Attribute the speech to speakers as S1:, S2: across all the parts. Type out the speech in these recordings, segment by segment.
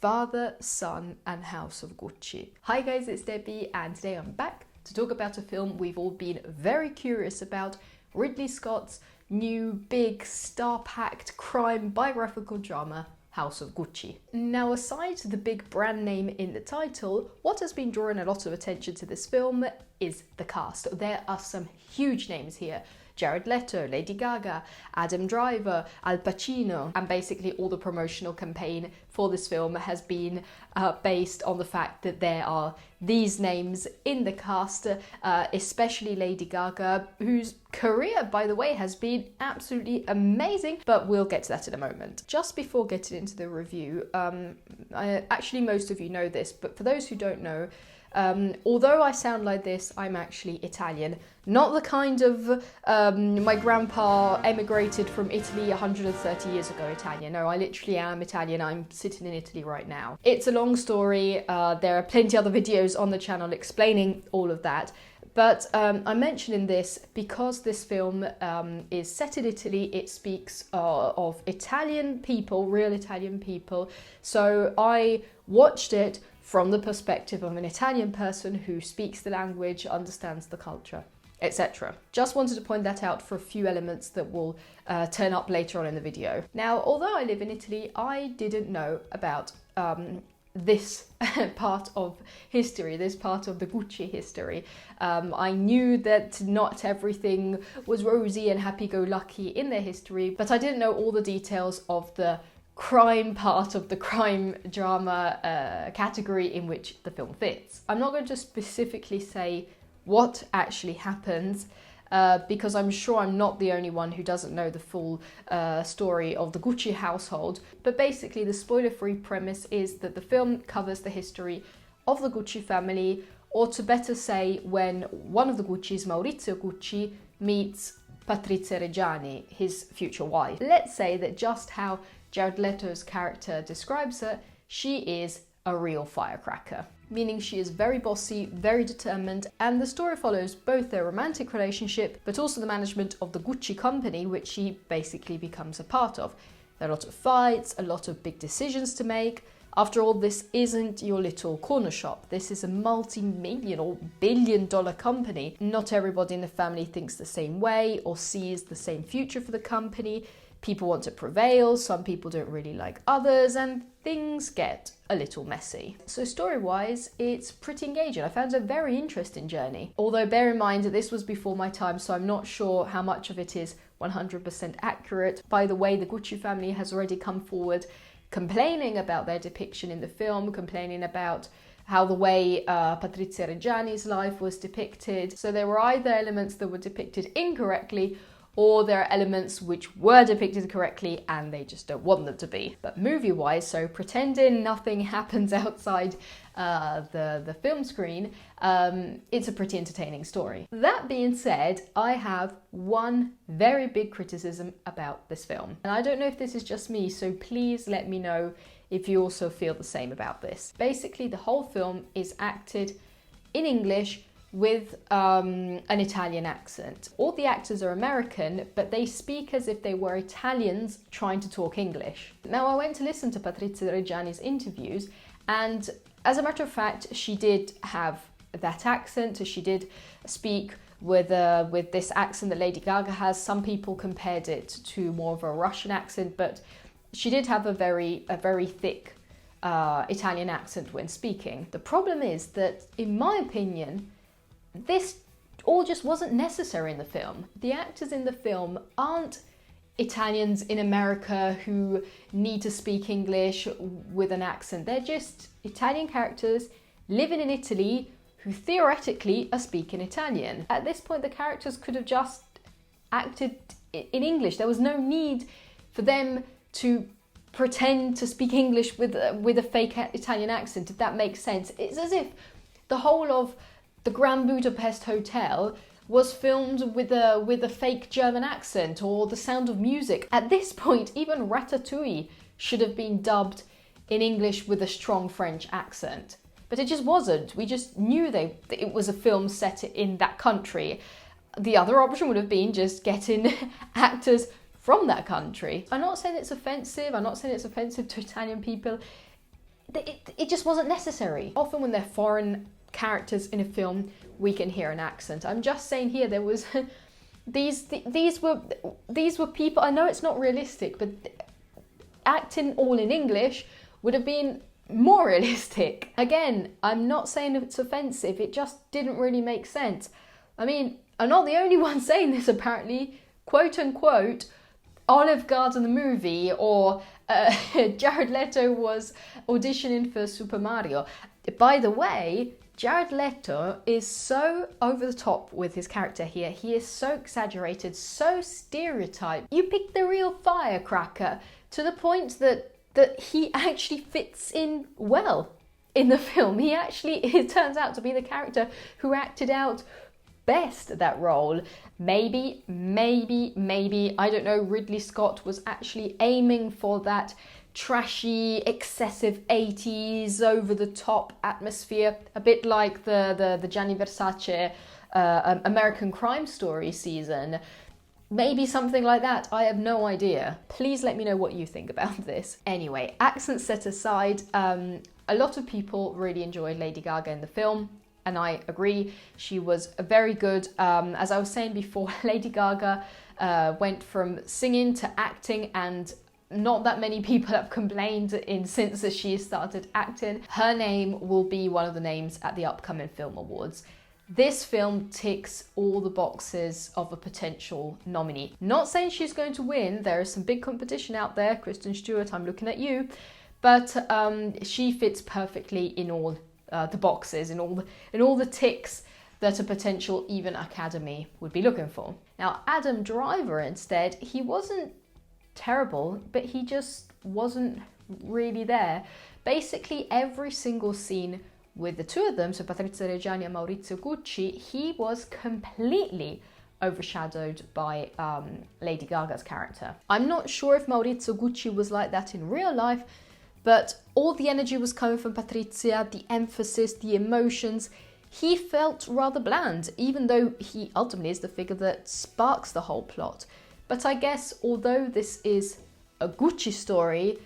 S1: Father, Son and House of Gucci. Hi guys, it's Debbie and today I'm back to talk about a film we've all been very curious about, Ridley Scott's new big star-packed crime biographical drama, House of Gucci. Now, aside the big brand name in the title, what has been drawing a lot of attention to this film is the cast. There are some huge names here. Jared Leto, Lady Gaga, Adam Driver, Al Pacino, and basically all the promotional campaign for this film has been based on the fact that there are these names in the cast, especially Lady Gaga, whose career, by the way, has been absolutely amazing, but we'll get to that in a moment. Just before getting into the review, actually most of you know this, but for those who don't know, although I sound like this, I'm actually Italian. Not the kind of my grandpa emigrated from Italy 130 years ago Italian. No, I literally am Italian. I'm sitting in Italy right now. It's a long story. There are plenty other videos on the channel explaining all of that. But I'm mentioning this because this film is set in Italy. It speaks of Italian people, real Italian people. So I watched it from the perspective of an Italian person who speaks the language, understands the culture, etc. Just wanted to point that out for a few elements that will turn up later on in the video. Now, although I live in Italy, I didn't know about this part of history, this part of the Gucci history. I knew that not everything was rosy and happy-go-lucky in their history, but I didn't know all the details of the crime part of the crime drama category in which the film fits. I'm not going to specifically say what actually happens because I'm sure I'm not the only one who doesn't know the full story of the Gucci household. But basically the spoiler-free premise is that the film covers the history of the Gucci family, or to better say, when one of the Guccis, Maurizio Gucci, meets Patrizia Reggiani, his future wife. Let's say that just how Jared Leto's character describes her, she is a real firecracker, meaning she is very bossy, very determined, and the story follows both their romantic relationship but also the management of the Gucci company, which she basically becomes a part of. There are a lot of fights, a lot of big decisions to make. After all, this isn't your little corner shop. This is a multi-million or billion-dollar company. Not everybody in the family thinks the same way or sees the same future for the company. People want to prevail, some people don't really like others, and things get a little messy. So story-wise, it's pretty engaging. I found it a very interesting journey. Although bear in mind that this was before my time, so I'm not sure how much of it is 100% accurate. By the way, the Gucci family has already come forward complaining about their depiction in the film, complaining about how the way Patrizia Reggiani's life was depicted. So there were either elements that were depicted incorrectly, or there are elements which were depicted correctly and they just don't want them to be. But movie-wise, so pretending nothing happens outside the film screen, it's a pretty entertaining story. That being said, I have one very big criticism about this film. And I don't know if this is just me, so please let me know if you also feel the same about this. Basically, the whole film is acted in English with an Italian accent. All the actors are American, but they speak as if they were Italians trying to talk English. Now, I went to listen to Patrizia Reggiani's interviews, and as a matter of fact, she did have that accent. She did speak with this accent that Lady Gaga has. Some people compared it to more of a Russian accent, but she did have a very thick Italian accent when speaking. The problem is that, in my opinion, this all just wasn't necessary in the film. The actors in the film aren't Italians in America who need to speak English with an accent. They're just Italian characters living in Italy who theoretically are speaking Italian. At this point, the characters could have just acted in English. There was no need for them to pretend to speak English with a fake Italian accent, if that makes sense. It's as if the whole of the Grand Budapest Hotel was filmed with a fake German accent, or The Sound of Music. At this point, even Ratatouille should have been dubbed in English with a strong French accent. But it just wasn't. We just knew that it was a film set in that country. The other option would have been just getting actors from that country. I'm not saying it's offensive. I'm not saying it's offensive to Italian people. it just wasn't necessary. Often when they're foreign characters in a film, we can hear an accent. I'm just saying here there was these were people. I know it's not realistic, but acting all in English would have been more realistic. Again, I'm not saying it's offensive, it just didn't really make sense. I mean, I'm not the only one saying this apparently. Quote unquote, Olive Garden the movie, or Jared Leto was auditioning for Super Mario. By the way, Jared Leto is so over the top with his character here. He is so exaggerated, so stereotyped. You picked the real firecracker to the point that he actually fits in well in the film. It turns out to be the character who acted out best that role. Maybe, I don't know, Ridley Scott was actually aiming for that trashy, excessive 80s, over-the-top atmosphere, a bit like the Gianni Versace American Crime Story season. Maybe something like that, I have no idea. Please let me know what you think about this. Anyway, accents set aside, a lot of people really enjoyed Lady Gaga in the film, and I agree, she was very good. As I was saying before, Lady Gaga went from singing to acting, and not that many people have complained since she started acting. Her name will be one of the names at the upcoming film awards. This film ticks all the boxes of a potential nominee. Not saying she's going to win, there is some big competition out there. Kristen Stewart, I'm looking at you. But she fits perfectly in all the boxes, in all the ticks that a potential even Academy would be looking for. Now, Adam Driver instead, he wasn't terrible, but he just wasn't really there. Basically, every single scene with the two of them, so Patrizia Reggiani and Maurizio Gucci, he was completely overshadowed by Lady Gaga's character. I'm not sure if Maurizio Gucci was like that in real life, but all the energy was coming from Patrizia, the emphasis, the emotions. He felt rather bland, even though he ultimately is the figure that sparks the whole plot. But I guess, although this is a Gucci story,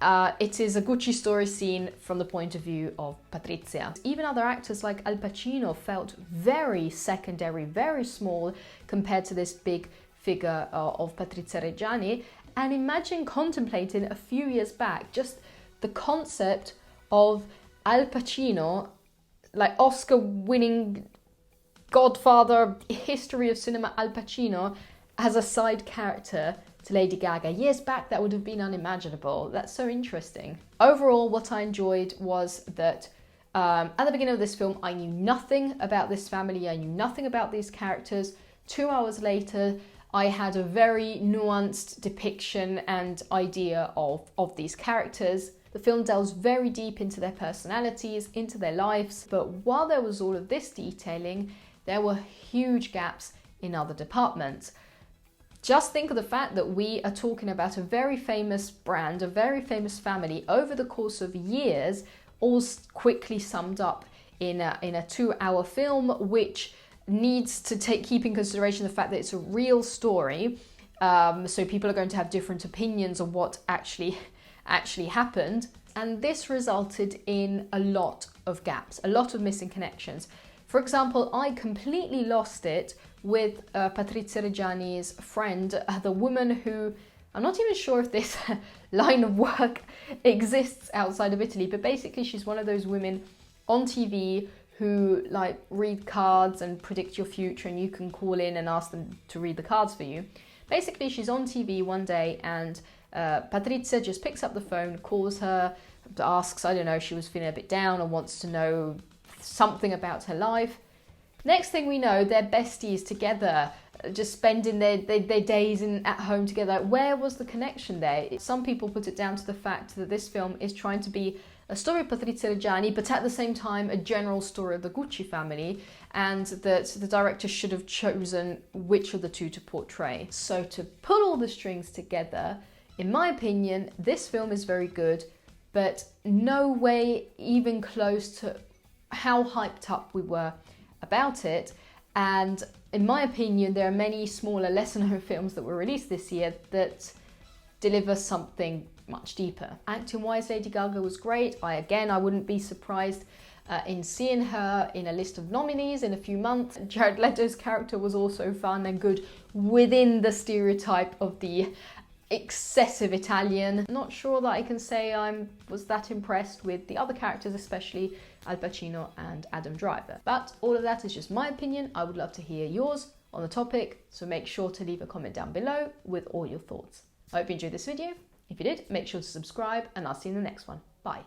S1: it is a Gucci story seen from the point of view of Patrizia. Even other actors like Al Pacino felt very secondary, very small compared to this big figure of Patrizia Reggiani. And imagine contemplating a few years back, just the concept of Al Pacino, like Oscar-winning Godfather, history of cinema Al Pacino, as a side character to Lady Gaga. Years back, that would have been unimaginable. That's so interesting. Overall, what I enjoyed was that at the beginning of this film, I knew nothing about this family. I knew nothing about these characters. 2 hours later, I had a very nuanced depiction and idea of these characters. The film delves very deep into their personalities, into their lives. But while there was all of this detailing, there were huge gaps in other departments. Just think of the fact that we are talking about a very famous brand, a very famous family over the course of years, all quickly summed up in a 2-hour film, which needs to keep in consideration the fact that it's a real story. So people are going to have different opinions on what actually happened. And this resulted in a lot of gaps, a lot of missing connections. For example, I completely lost it with Patrizia Reggiani's friend, the woman who, I'm not even sure if this line of work exists outside of Italy, but basically she's one of those women on TV who like read cards and predict your future, and you can call in and ask them to read the cards for you. Basically, she's on TV one day and Patrizia just picks up the phone, calls her, asks, I don't know, she was feeling a bit down or wants to know something about her life. Next thing we know, they're besties together, just spending their days at home together. Where was the connection there? Some people put it down to the fact that this film is trying to be a story of Patrizia Reggiani, but at the same time a general story of the Gucci family, and that the director should have chosen which of the two to portray. So to put all the strings together, in my opinion, this film is very good, but no way even close to how hyped up we were about it. And in my opinion, there are many smaller, lesser known films that were released this year that deliver something much deeper. Acting-wise, Lady Gaga was great. I wouldn't be surprised in seeing her in a list of nominees in a few months. Jared Leto's character was also fun and good within the stereotype of the excessive Italian. Not sure that I can say I was that impressed with the other characters, especially Al Pacino and Adam Driver. But all of that is just my opinion. I would love to hear yours on the topic, so make sure to leave a comment down below with all your thoughts. I hope you enjoyed this video. If you did, make sure to subscribe, and I'll see you in the next one. Bye.